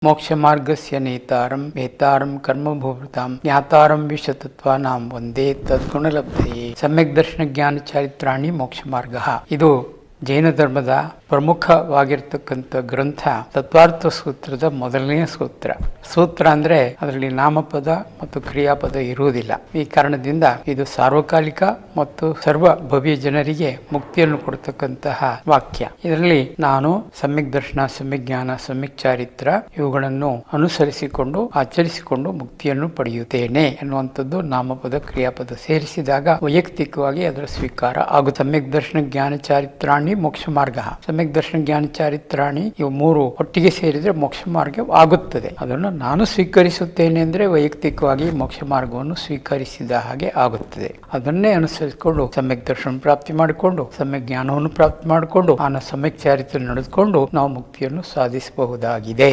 ಮೋಕ್ಷ ಮಾರ್ಗಸ್ಯ ನೇತಾರಂ ವೇತಾರಂ ಕರ್ಮಭೂತಾಂ ಜ್ಞಾತಾರಂ ವಿಶತತ್ವಾನಾಂ ಒಂದೇ ತದ್ಗುಣಲಬ್ಧಯೇ ಸಮ್ಯಕ್ ದರ್ಶನ ಜ್ಞಾನ ಚಾರಿತ್ರಾಣಿ ಮೋಕ್ಷ ಮಾರ್ಗ. ಇದು ಜೈನ ಧರ್ಮದ ಪ್ರಮುಖವಾಗಿರ್ತಕ್ಕಂಥ ಗ್ರಂಥ ತತ್ವಾರ್ಥ ಸೂತ್ರದ ಮೊದಲನೆಯ ಸೂತ್ರ ಅಂದ್ರೆ ಅದರಲ್ಲಿ ನಾಮಪದ ಮತ್ತು ಕ್ರಿಯಾಪದ ಇರುವುದಿಲ್ಲ. ಈ ಕಾರಣದಿಂದ ಇದು ಸಾರ್ವಕಾಲಿಕ ಮತ್ತು ಸರ್ವ ಭವ್ಯ ಜನರಿಗೆ ಮುಕ್ತಿಯನ್ನು ಕೊಡ್ತಕ್ಕಂತಹ ವಾಕ್ಯ. ಇದರಲ್ಲಿ ನಾನು ಸಮ್ಯಕ್ ದರ್ಶನ, ಸಮ್ಯಕ್ ಜ್ಞಾನ, ಸಮ್ಯಕ್ ಚಾರಿತ್ರ ಇವುಗಳನ್ನು ಅನುಸರಿಸಿಕೊಂಡು ಆಚರಿಸಿಕೊಂಡು ಮುಕ್ತಿಯನ್ನು ಪಡೆಯುತ್ತೇನೆ ಎನ್ನುವಂಥದ್ದು ನಾಮಪದ ಕ್ರಿಯಾಪದ ಸೇರಿಸಿದಾಗ ವೈಯಕ್ತಿಕವಾಗಿ ಅದರ ಸ್ವೀಕಾರ ಆಗುತ್ತದೆ. ಸಮ್ಯಕ್ ದರ್ಶನ ಜ್ಞಾನ ಚಾರಿತ್ರಾಣಿ ಮೋಕ್ಷ ಮಾರ್ಗ, ಸಮ್ಯಕ್ ದರ್ಶನ ಜ್ಞಾನ ಚಾರಿತ್ರಾಣಿ ಇವು ಮೂರು ಒಟ್ಟಿಗೆ ಸೇರಿದ್ರೆ ಮೋಕ್ಷ ಮಾರ್ಗ ಆಗುತ್ತದೆ. ಅದನ್ನು ನಾನು ಸ್ವೀಕರಿಸುತ್ತೇನೆ ಅಂದ್ರೆ ವೈಯಕ್ತಿಕವಾಗಿ ಮೋಕ್ಷ ಮಾರ್ಗವನ್ನು ಸ್ವೀಕರಿಸಿದ ಹಾಗೆ ಆಗುತ್ತದೆ. ಅದನ್ನೇ ಅನುಸರಿಸಿಕೊಂಡು ಸಮ್ಯಕ್ ದರ್ಶನ ಪ್ರಾಪ್ತಿ ಮಾಡಿಕೊಂಡು ಸಮ್ಯಕ್ ಜ್ಞಾನವನ್ನು ಪ್ರಾಪ್ತಿ ಮಾಡಿಕೊಂಡು ಸಮ್ಯಕ್ ಚಾರಿತ್ರ ನಡೆದುಕೊಂಡು ನಾವು ಮುಕ್ತಿಯನ್ನು ಸಾಧಿಸಬಹುದಾಗಿದೆ.